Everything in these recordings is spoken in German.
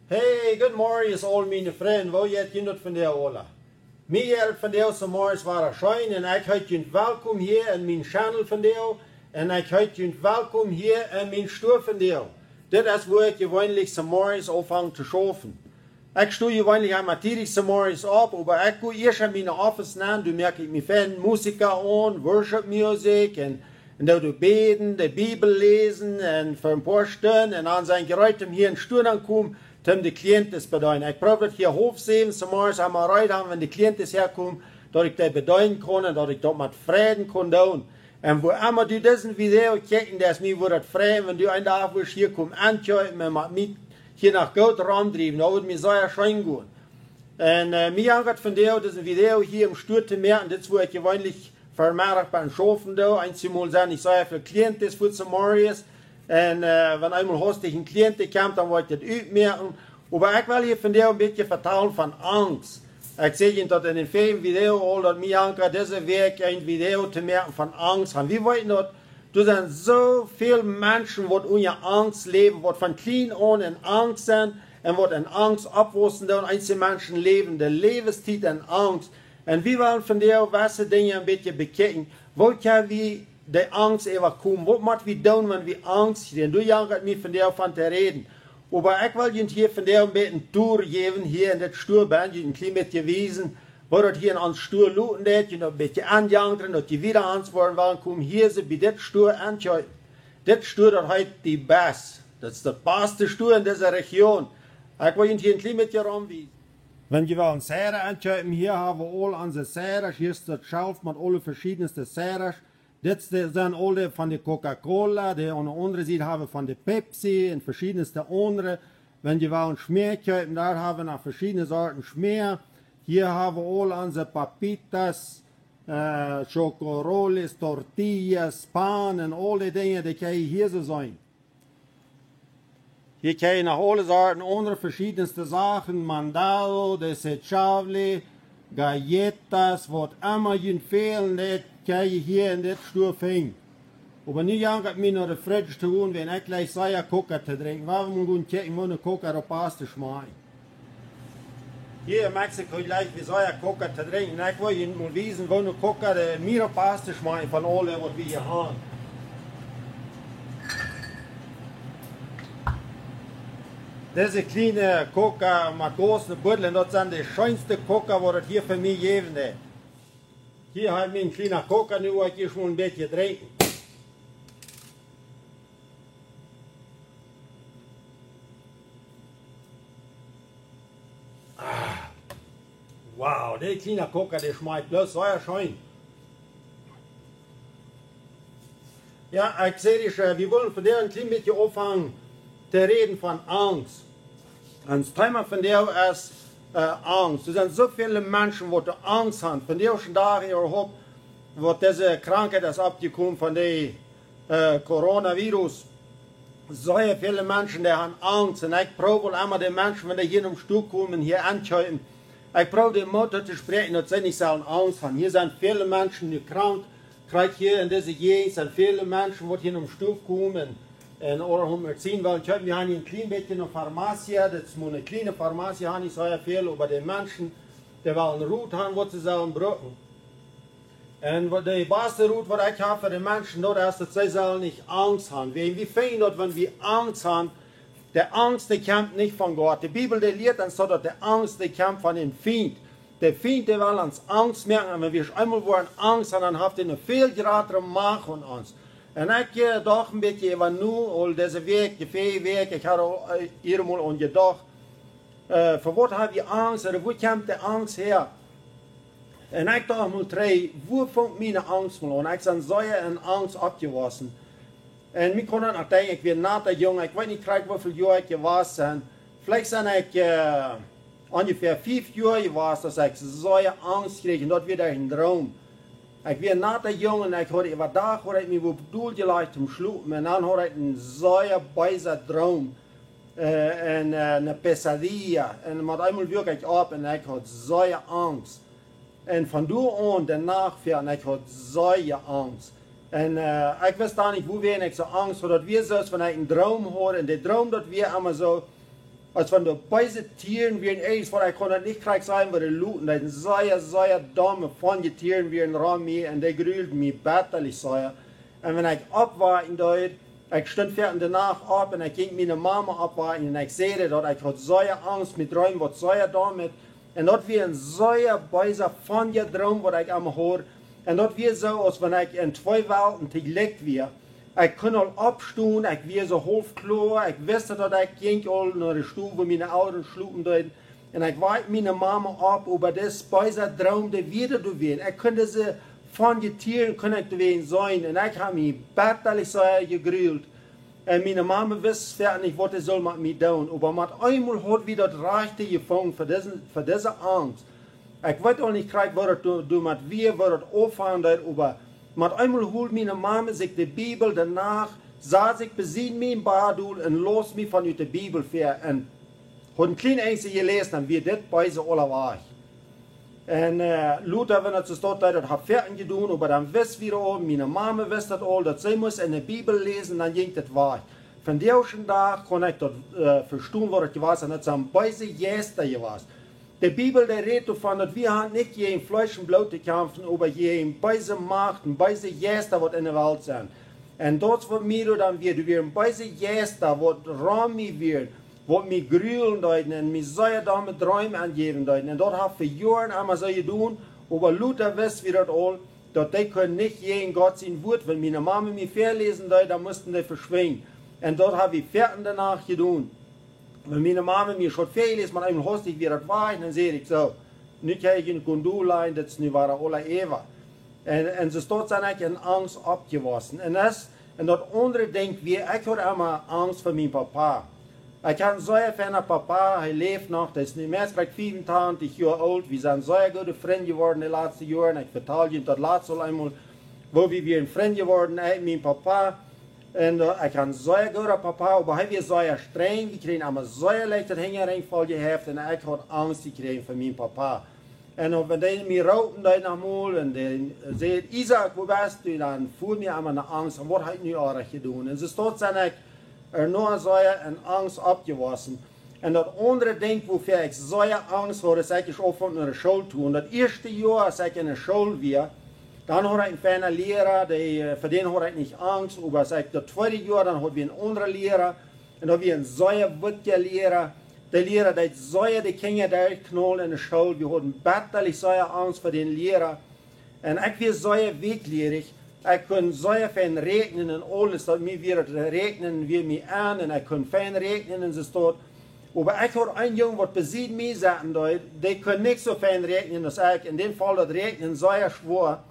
Hey, good morning all mijn vrienden. Wat je het van de alle? Mij van de zo morgens waren schijn en ik heet je welkom hier in mijn channel van de en ik heet je welkom hier in mijn stoel van de. Dit is waar ik gewoonlijk zo morgens aanvang te schaffen. Ik stoe gewoonlijk aan tirig zo morgens op, maar ik ga eerst in mijn office na, dan merk ik mijn fan muziek aan, worship music en dan beten, de Bibel lezen en voor een paar stunden en dan zijn gerecht om hier in stoel aankomen. Om de cliënten beduiden. Ik probeer het hier half 7 's morgens aan mijn rijden haben, wenn die cliënten herkomen, dat ik dat beduiden kan en dat ik dat met vrede kan doen. En wo immer du diesen Video kijken, dat is mij voor het vrij, wenn du een dag wo hier komt aankijken en met mij hier naar Goud rondrijven, dan wordt mij zeer schön gaan. En mij hangt van jou, deze video hier im Stuur te merken, dit is wo ik gewoonlijk vermerkt ben schaffen doe, einmal zijn ik zeer veel cliënten voor de morgens. En wenn einmal hostig ein Klient kommt, dann wollte ich das uitmerken. Aber ich will hier von dir ein bisschen vertellen von Angst. Ich sehe Ihnen dat in den vielen Videos, all dat mir anker diese Weg ein Video zu merken von Angst haben. Wir wollten dort, du sind so viele Menschen, die unter Angst leben, die von klein an in Angst sind und die in Angst abwachsen, und einzelne Menschen leben, der Lebenszeit in Angst. Und wir wollen von dir gewisse Dinge ein bisschen bekijken. Wo können wir die Angst overkomen? Wat moeten we doen wenn wir Angst hebben? Du jagert mir von der van te reden. Aber ich will Ihnen hier von der ein bisschen doorgeven, hier in das Stuhl, ben je een klein beetje gewesen, wo das hier an Stuhl looten deed, je nog een beetje aanjageren, dat je wieder antwoorden willen komen, hier ze bij dit Stuhl aankijken. Dit Stuhl, dat heet die Bass. Dat is de beste Stuhl in deze region. Ich will Ihnen hier een klein beetje rumweisen. Wenn wir een Serre aankijken, hier haben wir all onze Serres, hier ist das Schauf mit alle verschiedenste Serres. Dit zijn alle van de Coca-Cola, die aan de andere zijde hebben van de Pepsi en verschiedenste andere. Wenn je wel een Schmeer kijkt, daar hebben we nog verschillende soorten Schmeer. Hier hebben we al onze papitas, chocoroles, tortillas, pan en al die dingen, die kan je hier zo zijn. Hier kan je nog alle soorten andere verschiedenste zaken, mandado, desechable, galletas, wat immer je fehlen, dat kan je hier in dit Stuhl finden. Aber nu jangt mir naar de fridge te gaan, wenn ich gleich Seier Coca te drinken. Waarom gaan kijken, wo een Coca op pas te schmaaien? Hier in Mexiko gleich wie Seier Coca te drinken. En ik wil je mal wijzen, wo een Coca de meer op pas te schmaaien van alle wat we hier hebben. Deze kleine Coca met große Beutel, dat zijn de schönste Coca, wat het hier voor mij gegeven heeft. Hier heb ik een kleine Coca, nu wil ik hier schon een beetje drinken. Wow, die kleine Coca, die schmeckt bloß sehr schön. Ja, ich sehe dich, wir wollen von der ein klein bisschen anfangen zu reden von Angst. Und das Thema von der ist Angst. Es sind so viele Menschen, die Angst haben. Von der ersten Tage überhaupt, wo diese Krankheit ist abgekommen von dem Coronavirus. So viele Menschen, die haben Angst. Und ich probe immer die Menschen, wenn die hier im Stuhl kommen, hier anschauen. Ich probe die Mutter zu sprechen, dass sie nicht sollen Angst haben. Hier sind viele Menschen, die krank sind. Hier in dieser Gegend sind viele Menschen, die hier im Stuhl kommen. En oder haben wir zien, weil wir haben hier ein klein bisschen eine Pharmazie, das ist eine kleine Pharmazie, haben nicht so viel, aber die Menschen, die wollen Route haben, was sie sollen brauchen. Und die beste Route, was ich habe für die Menschen, das ist, dass sie sollen nicht Angst haben. Wir finden dort, wenn wir Angst haben, der Angst, die kommt nicht von Gott. Die Bibel, die lehrt uns so, dass die Angst, die kommt von dem Feind. Der Feind, der will uns Angst merken, und wenn wir einmal wollen Angst haben, dann hat er eine viel geratere Macht von uns. En ik dacht een beetje van nu, al deze week, de 4 weken, ik had hier mal aan gedacht, voor wat heb je angst, en waar komt de angst her? En ik dacht mal 3, waar vond mijn angst mal aan? Ik ben zo in angst opgewassen. En ik kon dan nog denken, ik ben net jong, ik weet niet gelijk hoeveel jaar ik was. En vielleicht ben ik ongeveer 5 jaar geweest, dat ik zo angst kreeg, en dat weer een droom. Ik ben net jong en ik had een dag waar ik me bedoeld gelegd om slopen. En dan had ik een zeer bijze droom. En een pesadilla. En met eenmaal woek ik op en ik had zeer angst. En van toen aan, daarna en ik had zeer angst. En ik wist dan niet hoe ik zo angst had. Dat we zoals van een droom hadden. En de droom dat we allemaal zo als wenn du beide Tieren wie ein Eis, weil ich kann das nicht gleich sein, weil die Luten, die sehr dumme von den Tieren wie ein Rami, und die grühlt mich betterlich sehr. Und wenn ich abwarten dort, ich stund fertig danach ab und ich ging meine Mama abwarten und ich sehe dort, ich hatte sehr Angst mit Räumen, was sehr damit. Und dort wie ein sehr beiser von der Traum, was ich am höre. Und dort wie so, als wenn ich in zwei Welten gelegt wäre. Ich kann auch abstehen, ich wäre so halb klar, ich wusste, dass ich ging all nach der Stube, wo meine Eltern schlupen dort. Und ich warte meine Mama ab, über das beiser Traum, der wieder du wären. Ich könnte sie von den Tieren können gewesen sein. Und ich habe mich betterlich so gegrühlt. Und meine Mama wusste fertig nicht, was sie soll mit mir tun. Aber mit einmal hat wieder das Rechte gefangen für diese Angst. Ich weiß auch nicht, was du mit mir, was das aufhören, aber mit einmal holt meine Mama sich die Bibel, danach saß ich besehen mich im Badul und los mich von der Bibel für. Und hat ein kleines Ängste gelesen, und wie das bei so alle war. Und Luther, wenn er zu dort hat, hat fertig getan, aber dann wisst wieder, meine Mama wisst das all, dass sie muss in der Bibel lesen, dann ging das wahr. Von der Tag kann ich dort verstehen, was das war, und das sind beide Gäste gewesen. Die Bibel, der redet davon, dass wir haben nicht gegen Fleisch und Blut zu kämpfen, aber gegen beide Machten, beide Gäste, die in der Welt sind. Und dort wird mir dann wieder beide Gäste, die Rami wird, die mich grühlen deuten und mich sehr damit Träume angeben deuten. Und dort habe ich für Jahre einmal so getan, aber Luther wisst wie das all, dass die können nicht gegen Gott sein Wort, wenn meine Mama mich verlesen deut, dann mussten die verschwinden. Und dort habe ich fertig danach getan. Wenn meine Mama mir schon verlesen, man einmal hostig wie das war, dann sehe ich so, nicht gegen Kundulein, das ist nicht war alle Eva. Und so dort sind ich in Angst abgewaschen. Und das andere denkt wie, ich habe immer Angst vor meinem Papa. Ich habe so einen Papa, er lebt noch, der ist nicht mehr als 25 Jahre alt. Wir sind sehr gute Freunde geworden in den letzten Jahren. Ich verteile Ihnen das letzte einmal, wo wir ein Freund geworden sind, mein Papa. Und ich habe einen sehr guten Papa, aber er ist sehr streng. Wir kriegen immer sehr leicht das Hängereinfall gehabt und ich habe Angst gekriegt für meinen Papa. Und wenn die mir rauten da nochmal und die sagt, Isaac, wo bist du? Dann fuhr mir immer eine Angst, und was hat ich nicht getan? Und so dort sind ich nur so eine Angst abgewaschen. Und das andere Ding, wofür ich so Angst habe, ist eigentlich auch von der Schule tun. Und das erste Jahr, als ich in der Schule war, dann hatte ich einen feinen Lehrer, für den hatte ich nicht Angst. Aber als ich das zweite Jahr, dann hatten wir einen anderen Lehrer. Und da haben wir einen sehr wichtigen Lehrer. Der Lehrer, der hat so die Kinder durchknallt in der Schule. Wir hatten betterlich so Angst vor den Lehrer. Und ich war so weglehrig. Ich konnte so viel regnen und alles, dass mir wieder regnen, wir mich an, und ich konnte viel regnen und so dort. Aber ich hatte einen Jungen, der besieht mich, sagten dort, die können nicht so viel regnen als ich. In dem Fall, das Regnen so schwer.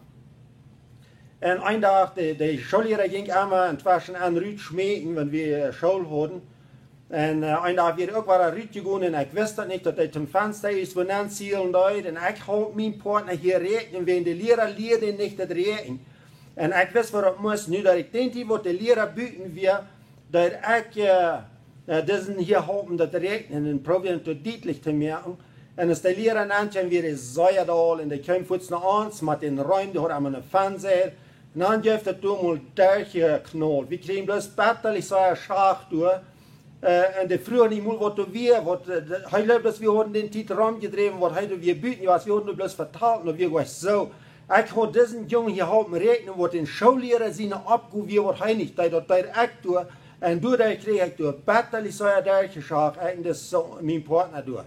Und ein Tag, der Schullehrer ging einmal und war schon an Rüd schmecken, wenn wir Schule hatten. Und ein Tag wird auch wieder Rüd gegangen, und ich wusste nicht, dass das zum Fenster ist, wo dann zielen dort. Und ich halte meinen Partner hier regnen, wenn die Lehrer lehren nicht das Regen. En ik wist wat ik moest, nu dat ik denk wat de leraar buiten weer, dat ik diesen hier hopen dat regnen en proberen het duidelijk te maken. En als de leraar nanntje weer zeer al en de kwam voets naar ons met den ruim, die had allemaal een fernseher. En dan heeft het toen mal durchgeknallt. We kregen bloß betterlich so een Schacht door. En de vroeger niet meer wat er weer, hij loopt dat we hadden den tijd rumgedreven, wat hij weer buiten was, we hadden bloß vertalt, en we was zo. Ik had diesen Jungen hier helpen rekenen, wat een schouwleraar zijn opgoed wie wat hij niet, dat deed ik door. En doordat kreeg ik door betterlich so durchgeschaut, en dat is so mijn partner door.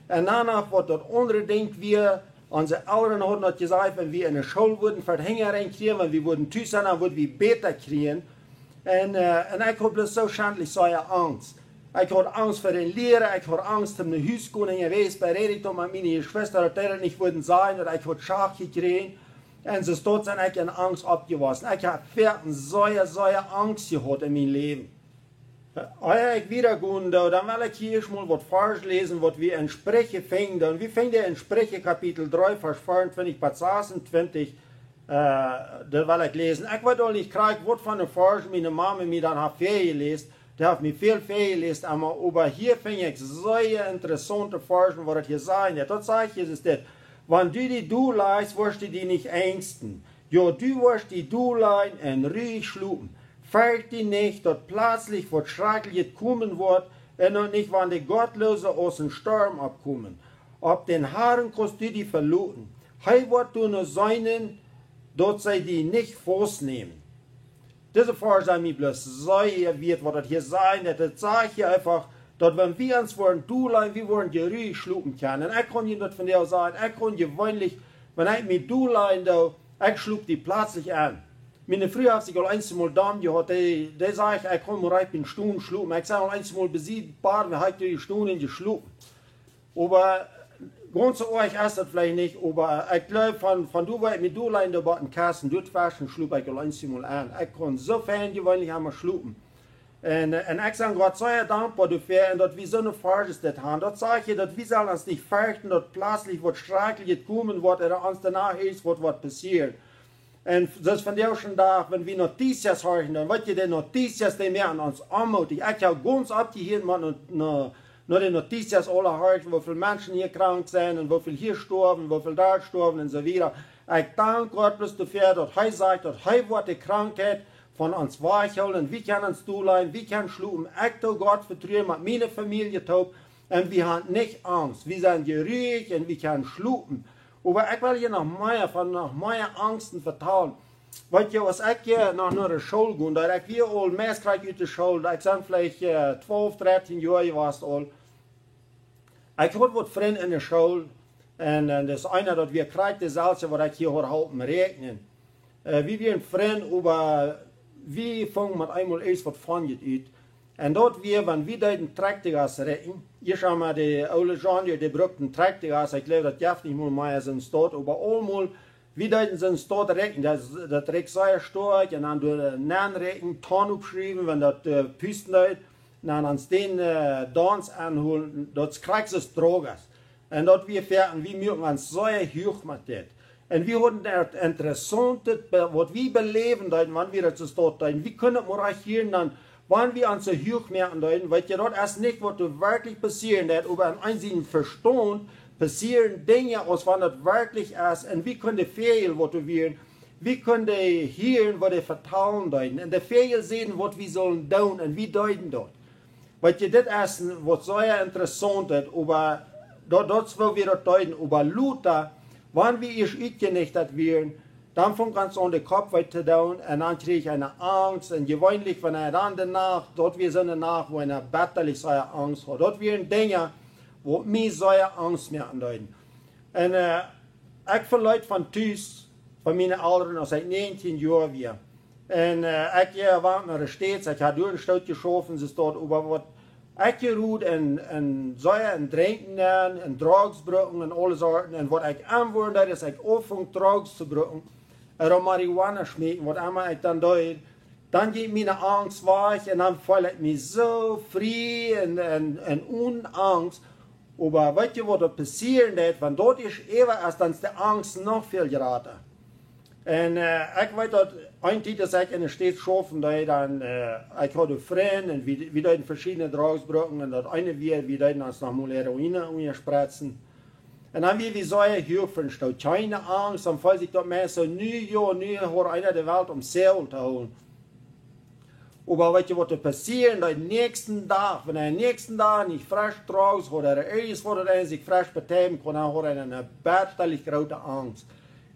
En daarna wat dat andere ding weer, onze ouderen hadden dat gezegd, wenn wir in de school worden voor het hengeren kriegen, wenn wir worden thuis zijn, dan worden we beter kriegen. En ik had bloß so schadlich so Angst. Ik had Angst voor den Lehrer, ik had Angst om naar huis te gaan en geweest bij Redington met mijn Schwester, dat er niet worden zijn, dat ik had Schach gekregen. En zo stond zijn ik in Angst opgewassen. Ik heb veertig zo'n Angst gehad in mijn leven. Als ik weer ga, dan wil ik hier mal wat vers lezen, wat we in Sprüche vinden. We vinden in Sprüche Kapitel 3, Vers 24 bis 26. Dat wil ik lezen. Ik weet al niet krijg wat van de vers mijn mama mij dan heeft voorgelezen. Die heeft mij veel voorgelezen, maar hier vind ik zeer interessante versen, wat het hier zijn. Ja, dat zeg je is dit. Wanneer du die leist, wirst du die nicht ängsten. Ja, du wirst die leiden en ruhig schlupen. Fällt die nicht, dat plötzlich wat Schreckliches kommen wird, und nicht, wann die Gottlose aus dem Sturm abkommen. Ob den Haaren kannst du die verloten. Hei wird du nur seinen, dort sei die nicht vornehmen. Diese Frage sei mir bloß, sei ihr wird, was das hier sein, das sage ich hier einfach, dass wenn wir uns wollen, wir wollen Gerüche schlucken können. Und ich kann Ihnen das von der sagen, ich kann gewöhnlich, wenn ich mit Dulein da, ich schlug die plötzlich an. Meine Früher hat sich al einmal Damen gehabt, die sagt, ich kann mir rein Stunden schlucken. Ich sage al einmal besiegbar, wir haben die Stunden geschlucken. Aber ganz so euch ist das vielleicht nicht, aber ich glaube, von du weit mit Dulein da bei den Kassen, dort waschen, schlug ich al einmal an. Ich kann so fein gewöhnlich einmal schlucken. Und ich sage Gott sei dankbar dafür, und dass wir so eine Farbe das haben. Dort sage ich, dass wir sollen uns nicht fürchten, dass plötzlich was Schreckliches kommen wird, oder uns danach ist, was passiert. Und das von der schon da, wenn wir Noticias hören, dann wird ihr die Noticias, die mehr an uns anmutig. Ich habe ganz abgehört, man, nur die Noticias alle hören, wie viele Menschen hier krank sind, und wie viele hier sterben, wie viele da sterben, und so weiter. Ich danke Gott bloß dafür, dass er sagt, dass er wird die Krankheit von uns wegholen, wir können uns zuleihen, wir können schlucken. Ich tue Gott vertrauen, mit meiner Familie taub, und wir haben nicht Angst. Wir sind geruhig und wir können schlucken. Aber ich will hier noch mehr Angsten vertellen. Weil je, als ich hier nach einer Schule gehe, da ich hier all meist kriege aus der Schule, ich bin vielleicht 12, 13 Jahre gewesen all. Ich hatte was Freunde in der Schule, und das ist einer, das wir kriegen, das Salze, was ich hier halten rechnen. Wir werden Freunde, aber wir fangen mit einmal erst was von ut. Und dort wir, wenn wir den Traktorgas retten, hier schauen wir die alte Genre, die braucht einen Traktorgas, ich glaube, das darf nicht mehr sind dort, aber einmal, wir sind dort retten, das trägt sehr stark, und dann durch den Nahen retten, Ton abschreiben, wenn das Püsten dort, dann uns den Dans anholen, dort kriegst du es Drogas. Und dort wir fertig, wir müssen uns sehr hoch mit das. Und wir haben das Interessante, was wir beleben, wenn wir das dort tun. Wir können mal reagieren, dann, wenn wir uns so hoch merken, weil ja dort erst nicht, was wirklich passieren wird, aber an einzigen Verstand passieren Dinge, aus wann das wirklich ist. Und wir können fehlen, was wir können hören, was wir vertrauen deuten. Und die Fehlen sehen, was wir sollen tun, und wir deuten dort. Weil ja das ist, was sehr interessant ist, aber dort wollen wir das deuten, aber Luther, wenn wir erst ausgenichtet werden, dann fängt ganz an den Kopf weiter down, und dann kriege ich eine Angst, und gewöhnlich, wenn er dann danach, dort wir sind danach, wo er betterlich so eine Angst hat, dort werden Dinge, wo mir so eine Angst mehr andeuten. Und ich verleute von Tüß, von meinen Eltern, als ich 19 Jahre war. Und ich war nach der Stadt, ich habe durch den Stadt geschoben, sie ist dort über was. Ich geruht en Säuer en Trinken en Drugs gebruiken en alle soorten. En wat ik aanvoerde, dat is ik opvang Drugs te gebruiken. En Marihuana schmecken, wat allemaal ik dan doe. Dan geht meine Angst weg und dann fühle ich mich so frei und unangst. Aber weißt du, was da passieren wird, wenn dort ist, erst dann ist die Angst noch viel geraten. Und ich weiß, dass ein Tag, dass ich in der Stadt schaffen, da dann, ich hatte Freunde, und wir dort verschiedene Drogen brauchen, und das eine wir dort uns noch mal Heroin spritzen. Und dann wir so eine Hilfe, statt keine Angst, dann falls ich dort mehr so, nie hat einer der Welt Seele zu holen. Aber weißt du, was da passiert, den nächsten Tag, wenn er den nächsten Tag nicht frisch draus oder erst vor der sich frisch betäuben kann, dann hat er eine betterlich große Angst.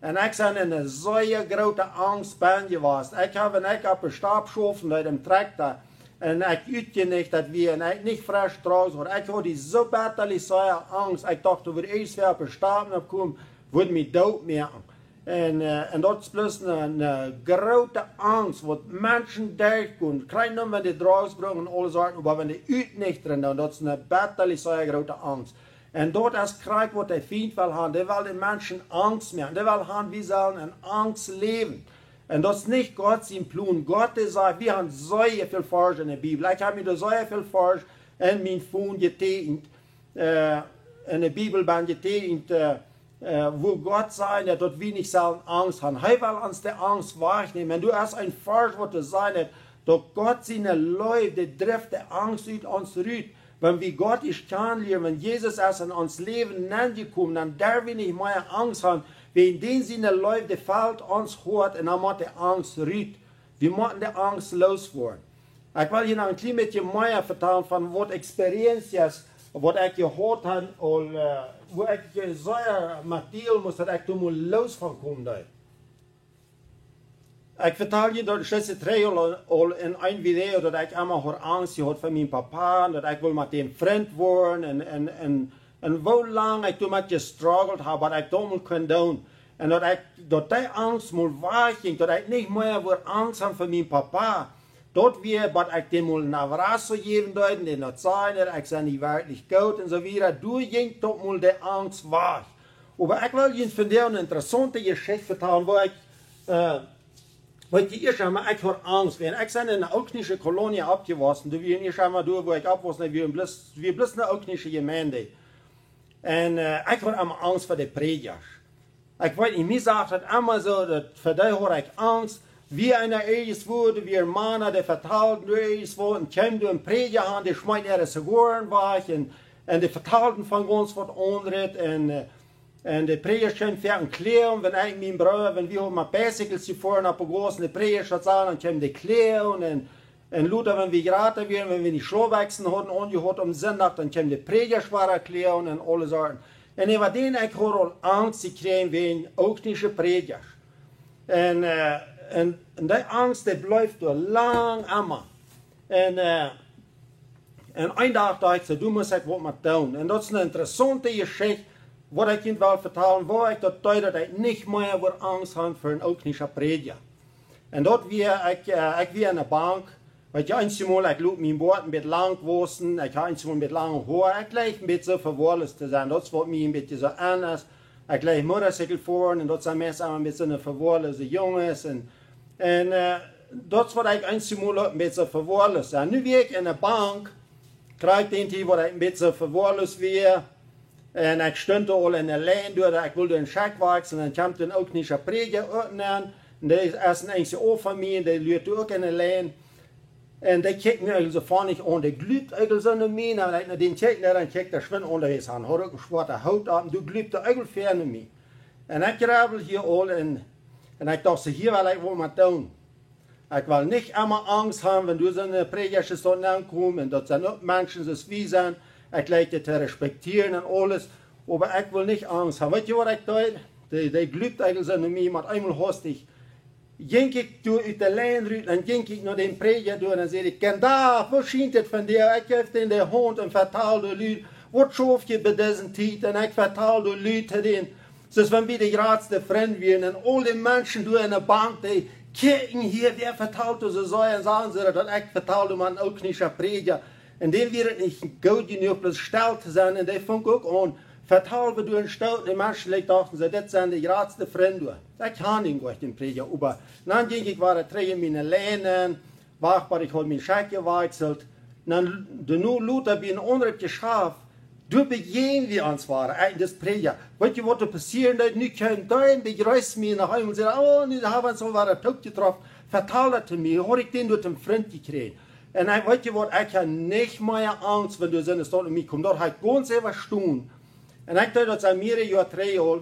Und ich bin in eine so große Angst gewesen. Ich habe auf den Stab geschoben, mit dem Traktor, und ich übte nicht, dass wir nicht frisch draus waren. Ich hatte so betterlich so eine Angst. Ich dachte, wenn ich erst auf den Stab komme, würde mich tot merken. Und das ist bloß eine große Angst, was Menschen durchkommen. Kein nur, wenn die Drogen brauchen und alle Sorten, aber wenn die utnüchtern, dann das ist eine betterlich so eine große Angst. Und dort ist Krieg, was der Feind will haben. Der will den Menschen Angst machen. Der will haben, wir sollen in Angst leben. Und das ist nicht Gott sein Plan. Gott sagt, wir haben so viel Forscher in der Bibel. Ich habe mir da so viel Forscher in meinem Fund getätigt, in der Bibel getätigt, wo Gott sagt, dass wir nicht sollen Angst haben. Er will uns die Angst wegnehmen. Und du hast ein Forscher, was du sagst, dass Gott seine Leute, die trifft die Angst aus uns rührt. Wenn wir Gott ist kennenlernen, wenn Jesus erst in uns Leben gekommen, dann dürfen wir nicht mehr Angst haben. Wenn den seine Leute, die fällt uns hört, und dann muss die Angst rührt. Wir müssen die Angst loswerden. Ik wil je nou een klein beetje meer vertellen van wat experiences, wat ik gehad heb, waar ik zeer met deel moest, dat ik toen moet los van komen. Ik vertel je dat ik 3 jaar al in een video dat ik allemaal hoor angst had van mijn papa, dat ik wil met hem vriend worden en hoe lang ik toen met je struggeld heb, wat ik toen moet kunnen doen. En dat die angst moet wegging, dat ik niet meer weer angst heb voor mijn papa. Dat weer wat ik dem moet naar Rasso geven deuten, den dat zijn, dat ik zijn niet wirklich goed en zo wieder. Du ging tot mal de angst weg. Aber ich will Ihnen von der eine interessante Geschichte vertellen, wo ich, die eerst einmal, ich hatte Angst, wenn ich in einer ausländischen Kolonie abgewachsen, du wir nicht einmal durch, wo ich abgewachsen wir bloß eine ausländische Gemeinde. Und ich hatte einmal Angst vor den Predigers. Ich weiß nicht, mir sagt das immer so, dass für die hatte ich Angst, wie einer erst wurde, wie ein Mann, der vertalt, nur erst wurde, und kam durch ein Prediger an, der schmeint er zu Goren weg, und der vertalten von uns was anderes, und der Prediger kam für ein Klären, wenn ich mein Bruder, wenn wir mal Bicycles gefahren haben, groß, und der Prediger sagt, dann kam der Klären, und Luther, wenn wir gerade wären, wenn wir nicht Schulwechseln hatten, und wir hatten am Sonntag, dann kam der Prediger schwerer Klären, und alle Sachen. Und über den ich hatte Angst gekriegt, wegen ausländischen Predigers. En die angst die blijft door lang immer. En een dag dacht ik, so, du musst wat met doen. En dat is een interessante geschichte, wat ik je wil vertellen, waar ik dat deed, dat ik niet meer weer angst had voor een ausländische prediger. En dat weer, ik weer in de bank, weet je, eenmaal, ik loop mijn woord een beetje lang wassen, ik had eenmaal een beetje lange haar, ik lijk een beetje zo verwaarloosd te zijn, dat is wat mij een beetje zo anders. Ik lijk motorcykel voor en dat zijn mensen allemaal een beetje een verwaarloosde jongens. En dat is wat ik eenmaal een beetje verwaarloosd ben. Nu weer ik in de bank, krijg ik die wat ik een beetje verwaarloosd weer. En ik stond al in de lijn door, ik wilde een check wachsen en dan kwam ook niet een prediger uitnemen. En die is eerst een eentje over van mij en die luurt ook in de lijn. En die kijkt me eigenlijk zo van aan, die glupt eigenlijk zo naar mij. En als ik naar den kijk, dan kijkt der schwinn onder zijn hand. Had ook een zwarte hout aan, du glupt eigenlijk ver naar mij. En ik krabbel hier al en ik dacht, so, hier wil ik wel wat doen. Ik wil niet immer angst hebben, wenn du zo'n prediger zo aankomt en dat zijn ook mensen zoals wie zijn. Ik lijk je te respecteren en alles, maar ik wil niet angst hebben. Weet je wat ik deed? Die glupt eigenlijk zo naar mij, maar eenmaal hastig. Ging ik door uit de lijn uit en ging ik naar den prediger door en zei ik, ken daar, wat schijnt het van dir? Ik heb in de hand en vertaalde Leute, wat schoof je bij deze tijd? En ik vertaalde Leute den, zoals wenn wir de grootste vriend waren en al die mensen door in de bank, die kijken hier, wer vertaalde zo zo en sagen ze dat ik vertaalde man ook niet een prediger. En die werd niet goed genoeg, bloß stil te zijn en die vond ook aan. Vertalen we door een stout, die mensen dachten ze, dit zijn de grootste vrienden. Ik kan niet goed in predigen, maar dan ging ik waar terug in mijn lijnen, wachtbaar, ik had mijn check gewechselt. Dan de nu Luther bij een andere geschaft, du begehen wir uns waren, das predigen. Weet je wat er passieren, nu kan daar begrijst me naar huis en zeggen, oh, nu hebben we zo waar het ook getroffen. Vertel dat te mij, had ik den door een vriend gekregen. En weet je wat, ik heb niet meer angst, wenn du in de stad naar mij komt, dat heb ik gewoon even stoen. En ik dacht dat zijn meerdere jaren terug al,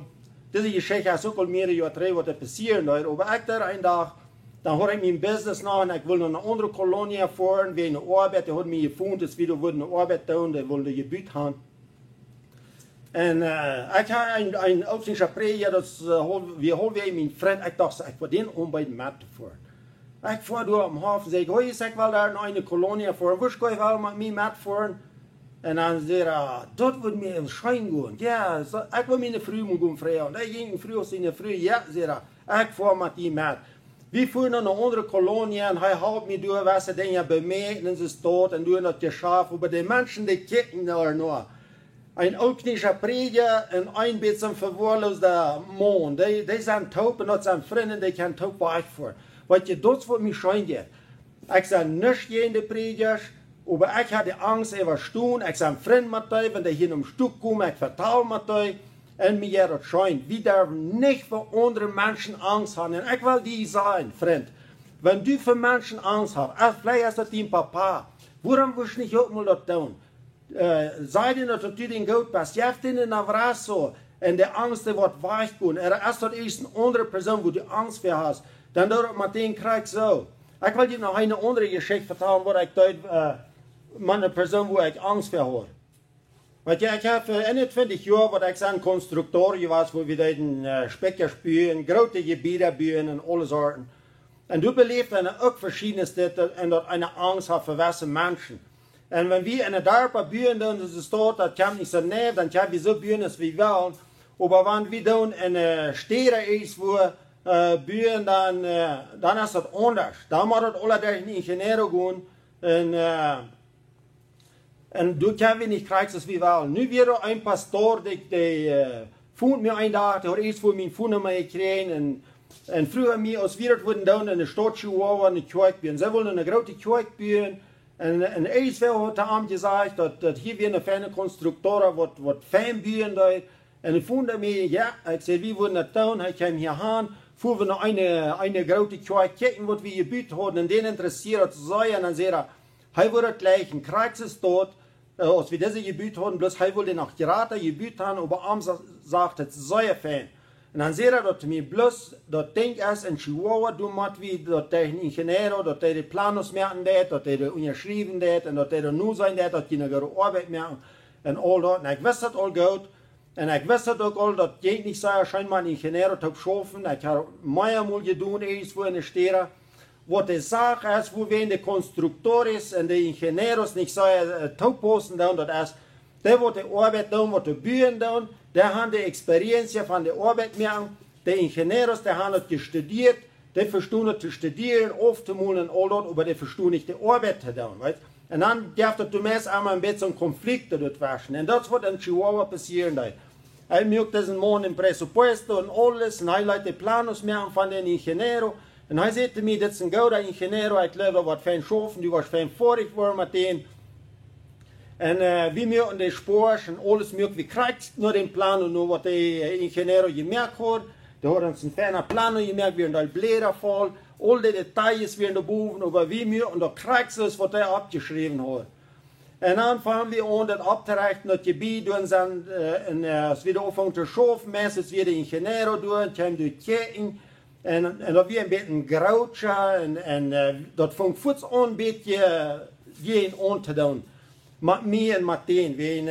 deze geschichte is ook al meerdere jaren terug wat er passieren daar. Maar ik dacht een dag, dan had ik mijn business nou en ik wilde naar een andere kolonie ervoeren, wegen de arbeid, die had me gevonden, dus we wilden een arbeid doen, die wilden je buurt gaan. En ik had een Ausländischer prediger, we hadden mijn vriend, ik dacht, ik wil den onbeide met voeren. Ik voer door op de haven en zei, hoi, ik wil daar een kolonie ervoeren, waar ga je wel met mij met voeren? En dan zei hij, dat wordt me een schijn gaan. Ja, ik wil mijn vrouw moet gaan vragen. Hij ging vrouw als zijn vrouw, ja, zei hij, ik voer met die met. We voeren naar een andere kolonie en hij houdt me door, wat ze dingen bij mij en ze staat en doen dat geschaaf. Maar die mensen die kijken daar naar. Een Ausländischer prediger en een beetje verwaarloosde man. Die zijn taub en dat zijn vrienden, die kan taub wegvoeren. Wat je, dat wordt me schijn gaat. Ik zei niet geen de predigers. Maar ik had de angst overstaan. Ik zijn vriend met hij, wenn hij hier om stuk komt, ik vertel met hij. En mij dat schijnt. We durven niet voor andere mensen angst hebben. En ik wil die zijn, vriend. Wenn du voor mensen angst hebt, vielleicht is dat die papa. Waarom wil je niet ook mal dat doen? Zei je dat du den goed bent. Je hebt in de Navrasso. En de angst wordt weggaan. Er is dat eerst een andere persoon, wo du angst voor hast. Dan door het meteen krijg zo. Ik wil je nog een andere geschichte vertellen, waar ik dort, met een persoon waar ik angst voor had. Want ja, ik heb 21 jaar, wat ik zijn constructeur was, waar we dort spekkers buien, grote gebieden buien en alle soorten. En du beleeft dan ook verschiedene steden en dat een angst heeft voor wessen mensen. En wenn wir in der Dorp buien, dann ist es dort, das kann nicht so näher, dann können wir so buien, als wir wollen. Aber wenn wir dann in der Städte ist, wo buien, dann ist das anders. Da muss das alle durch den Ingenieur gehen. Und du kannst wir nicht kriegen, als wir wollen. Nu wieder ein Pastor, der fand mir einen Tag, der hat erst vor mir Funden mal gekriegt. Und früher mir, als wir das wurden, dann in der Stadtschule waren, in der Kirche buien. Sie wollen eine große Kirche buien. En Israël had aan gezegd dat hier weer een fijne constructeur wat fijn buien deed. En ik vond me, ja, ik zei, wie willen dat doen? Hij kwam hier aan, voor we nog een grote kerk kijken wat we gebuurd hadden. En den interessiert zei, en dan zei hij wil het gleich, een krijgsjes dort, als we deze gebuurd hadden, bloß hij wilde nog geraten gebuurd hebben, maar am sagt, het is zeer fijn. En dan zei hij dat mir bloß dat denk is in Chihuahua, du moet wie dat de ingenieur, dat de planos merken deed, dat de onderschreven deed, en dat de nu zijn deed, dat die een goede arbeid merken, en al dat. En ik wist dat al goed, en ik wist dat ook al, dat je niet zei, schijnbaar een ingenieur te schaffen, ik heb meermaal gedaan, eens voor in de steden. Wat de zaak is, wo we de constructeurs en de ingenieurs niet zeggen, toepassen doen, dat is, die wat de arbeid doen, wat de buren doen, die hebben de experientie van de arbeid meer. De ingenieurs, die hebben het gestudeerd, die verstaan het te studeren, of te moeten en al dat, maar die verstaan niet de arbeid te doen. Weet? En dan heeft het meest allemaal een beetje een conflict dat waschen. En dat is wat in Chihuahua passiert. Hij maakt deze man een presupuesto en alles, en hij laat de planos meer van de ingenieur. En hij zei te mij, dit is een goede ingenieur, ik geloof wat fijn schaffen, die was fijn vorig voor meteen. En we moeten de spoors en alles moeten we krijgen naar den plan en wat de ingenieur gemerkt had. Die hadden ons een fijne plan gemerkt, weer een bläder vol. Al die details weer naar boven, maar we moeten dat krijgen ze wat hij opgeschreven had. En dan vangen we aan dat op te richten, dat gebied doen zijn, als we de opvang te schaffen, meestens weer de ingenieur doen, komen we kijken. En dat weer een beetje grootje, en dat vangt voets aan een beetje weer aan te doen. Met mij en met den.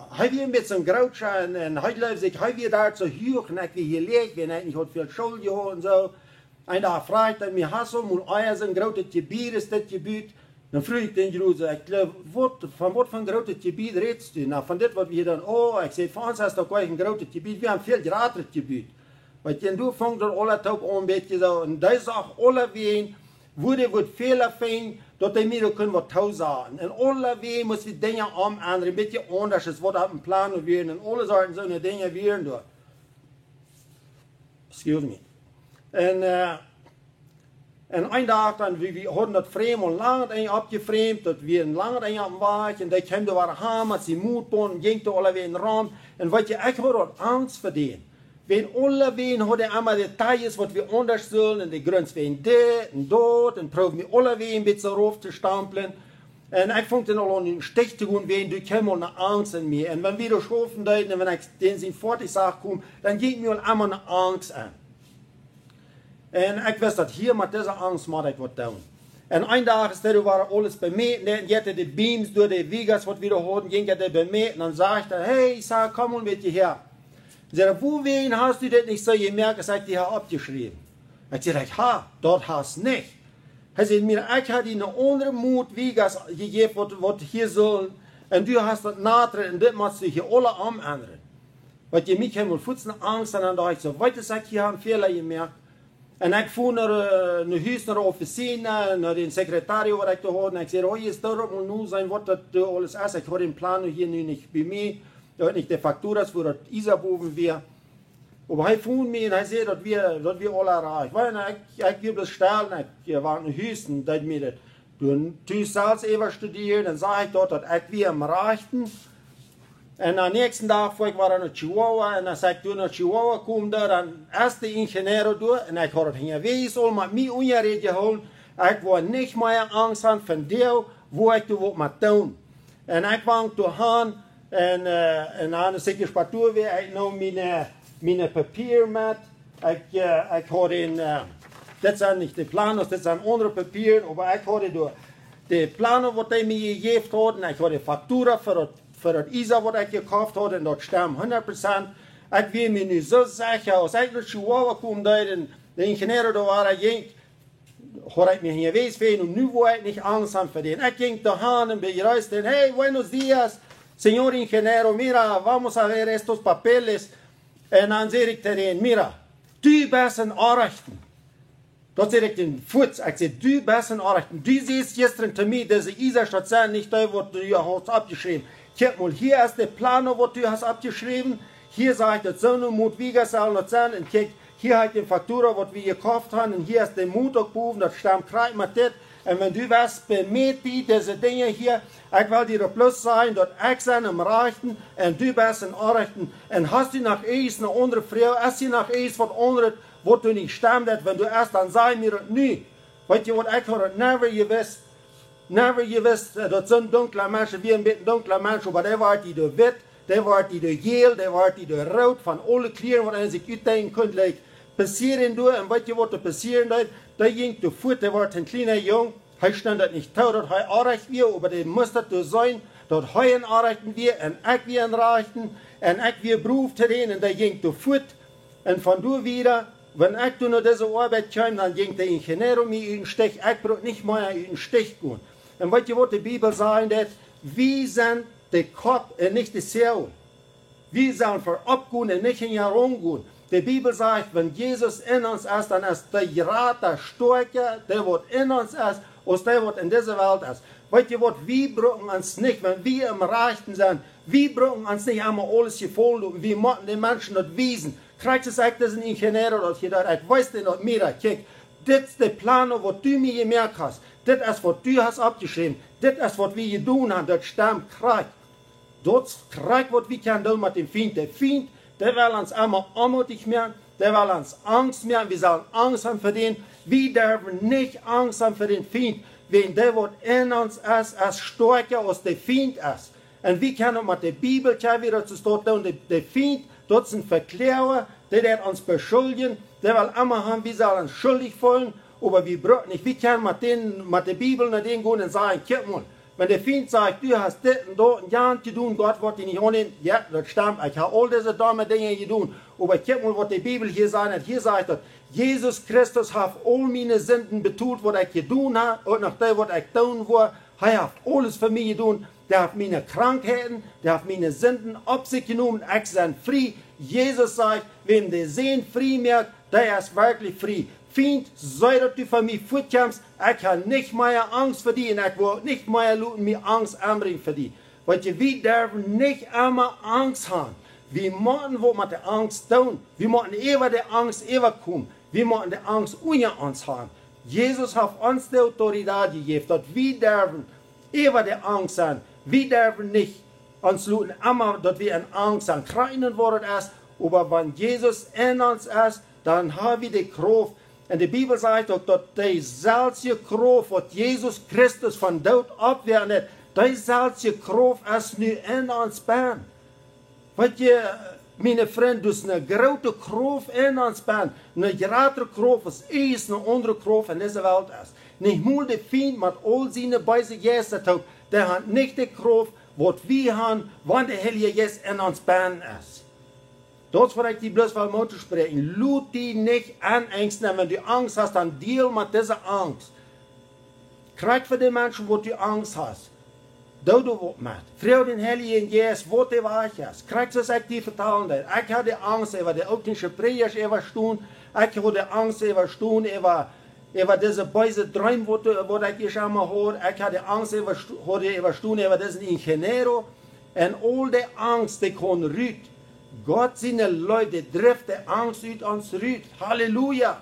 Hij weer een beetje een grootje en hij geloof zich, hij weer daar zo hoog en ik weer hier leeg, en hij had veel schuld gehad en zo. En daar vraagt hij me, Hasso, moet eier zijn grote gebied is dit gebied? Dan vroeg ik den Jerusalem, ik geloof, van wat van grote gebied redest u? Nou, van dit wat we hier dan, oh, ik zei, voor ons is dat ook een grote gebied, we hebben veel groter gebied. Want je doet vangt er alle top een beetje zo, en dat is ook alle ween, wordt veel fijn, dat hij meer kunnen wat toezagen. En alle ween moeten we dingen omanderen, een beetje anders is wat op een plan weer, en alle soorten zo'n dingen weer doen. Excuse me. En een dag dan, we hadden dat vreemd al lang opgefreemd, dat we een langer aan het wagen, en dat kwam er waren gaan met zijn moedbon, ging er alle weer in de raam, en wat je echt had angst verdiend. Wenn alle wen hadden allemaal details wat we anders zullen, en de grens wen dit en dat, en probeer me alle wen een beetje erop te stampelen. En ik vond het al een stich te doen, wen, du kwam al naar angst in mij. En wenn we door schoven deden, en wenn ik den zijn voort zag kom, dan ging me al allemaal naar angst aan. En ik wist dat hier met deze angst moet ik wat doen. En een dag is dat waren alles bij mij, en je had de beams door de Vegas wat we daar hadden, ging het bij mij, en dan zei hij, hey, ik zei, kom een beetje her. Zei, wo wen hast du das nicht so gemerkt, als ich die hier abgeschrieben? Ich zei, ha, dort hast du nicht. Hij zei, mir, ich habe dir eine andere Mut, Vegas gegeben, was hier sollen, und du hast das nachher, und das musst du hier alle ändern. Weil je mich helemaal voetsen angst, en dan dacht ik zo, wat is ik hier een Fehler gemerkt? En ik voer naar huis, naar de officine, naar de secretario wat ik te horen, en ik zei, oh, je is daarop nu zijn, wat dat alles is, ik hoor den plan hier nu niet bij mij. Er hat nicht die Fakturas für das Isarboven wir. Aber er fuhr mir und er sagt, dass wir alle erreicht. Weil ich gebe das Stellen, ich war in Houston, dass mir das. Du sollst eben studieren, dann sage ich dort, dass wir am Reichten. Und am nächsten Tag ich war in Chihuahua, und dann sagt du nach Chihuahua komm da, dann erste Ingenieur durch, und ich habe hier wie soll mit mir ungeredet geholt. Ich war nicht mehr Angst an von dir, wo ich was mit tun. Und ich war durch en aan de secretarie weer, ik nam mijn papier met, ik had Dat zijn niet de plannen, dat zijn andere papieren, maar ik hoorde door de plannen wat hij me gegeven had, en ik had de factura voor het ISA wat ik gekauft had, en dat stem 100%. Ik wil me nu zo zeggen, als ik naar Chihuahua kom, de ingenieur daar waar ik had ik me geweest zijn, en nu word ik niet angst aan verdienen. Ik ging daarheen en bejuist en hey, buenos días, señor ingeniero, mira, vamos a ver estos papeles. En dan zeg ik tegen mira, du bent een Arichten. Dat zeg ik den Fuß. Ich sage, du bist ein Arichten. Du siehst gestern zu mir, diese Isa-Station nicht da, was du hast abgeschrieben. Guck mal, hier ist der Plan, was du hast abgeschrieben. Hier sagt das so eine Mutwieger soll noch sein. Und guck, hier hat die Faktura, was wir gekauft haben. Und hier ist der Motorbuch, das stammt gerade mit das. Und wenn du was bemerkt, diese Dinge hier, ich will dir bloß sagen, dass ich sein am Rechten und du bist ein Arichten. Und hast du nach eins eine andere Frau, hast du nach eins was anderes, wo du nicht stammt, wenn du erst dann sei mir nie. Weißt du, was ich habe never gewusst, dat zijn dunkle mensen, wie een beetje dunkle mensen, maar die wordt die door wit, die wordt die door geel, die wordt die door rood, van alle kleren wat je zich uitdenken kunt, like, passeren door, en weet je wat er passeren doet, die ging te voet, die wordt een kleine jong, hij stand dat niet toe, dat hij aanrecht weer, maar die moest dat dus zijn, dat hij een aanrechten weer, en ik weer een rechten, en ik weer beroefd erin, en die ging te voet, en van door weer, wenn ich naar deze arbeid kwam, dan ging de ingenieur mij in stich, ik brauch niet meer in stich gaan. En weet je wat de Bibel sagt? Wir sind der Kopf und nicht die Seele. Wir sollen vorab gehen und nicht herumgehen. Die Bibel sagt, wenn Jesus in uns ist, dann ist der Rat, der Stärke, der was in uns ist, als der was in dieser Welt ist. Weißt du was, wir brauchen uns nicht, wenn wir im Reichen sind, wir brauchen uns nicht einmal alles gefallen, wir müssen den Menschen das wiesen. Krijgt es echt als een ingenieur dat je daar, ik weiß dir noch mehr, kijk, dit is de plannen wat du mir gemerkt hast, dit is wat du hast abgeschrieben, dit is wat wir gedaan haben, dat stammt krijgt. Dat krijgt wat wir kunnen doen met de Feind. Der Feind, der will uns einmal anmutig machen, der will uns Angst machen, wir sollen Angst haben für den, wir dürfen nicht Angst haben für den Feind, wenn der was in uns ist, als stärker als der Feind ist. Und wir können mit der Bibel wieder zu tun, der Feind, dat is een verklärer, der uns beschuldigen, der will immer haben, wir sollen uns schuldig fühlen, aber wir brauchen nicht, wir können mit der Bibel nach denen gehen und sagen, guck mal, wenn der Feind sagt, du hast das und das und ja getan, Gott wird dich nicht annehmen, ja, das stimmt, ich habe all diese dumme Dinge getan, aber guck mal, was die Bibel hier sagt, hier sagt er, Jesus Christus hat all meine Sünden betont, was ich getan habe, und nach dem, was ich tun war, er hat alles für mich getan. Der hat meine Krankheiten, der hat meine Sünden auf sich genommen, ich bin frei. Jesus sagt, wenn der Sehen frei merkt, der ist wirklich frei. Feind, sei dass du von mir fortkommst, ich habe nicht mehr Angst für dich und ich will nicht mehr mir Angst anbringen für dich. Weil wir dürfen nicht immer Angst haben. Wir müssen was mit der Angst tun. Wir müssen über die Angst kommen. Wir müssen die Angst ohne uns haben. Jesus hat uns die Autorität gegeben, dass wir dürfen über die Angst sein. Wir dürfen nicht uns luten, immer, dass wir in Angst an kleinen worden ist, aber wenn Jesus in uns ist, dann haben wir die Kraft. Und die Bibel sagt auch, dass die selbe Kraft, was Jesus Christus von Tod abwehren hat, die selbe Kraft ist nu in uns bin. Weet je, meine Freunde, dus eine große Kraft in uns bin, eine große Kraft, was ist eine andere Kraft in dieser Welt ist. Nicht nur der Feind mit all seinen bösen Gästen, der hat nicht die Kraft, was wir haben, wenn der Heilige Geist in uns bin ist. Das will ich dir bloß mal Mut sprechen. Lüt die nicht anängsten, wenn du Angst hast, dann deal mit dieser Angst. Krieg für die Menschen, wo du Angst hast. Doe du wat met. Vreugd den Heiligen Geist, wat die waard is. Krijg ze ik die vertalen. Ik had de angst over de ultimische prayers overstaan. Ik had de angst overstaan over deze böse Träume, wat ik hier schon mal hoor. Ik had de angst overstaan over deze ingenieur. En al die angst, die kon ruut. Gott seine Leute trifft die Angst uit ons ruut. Halleluja.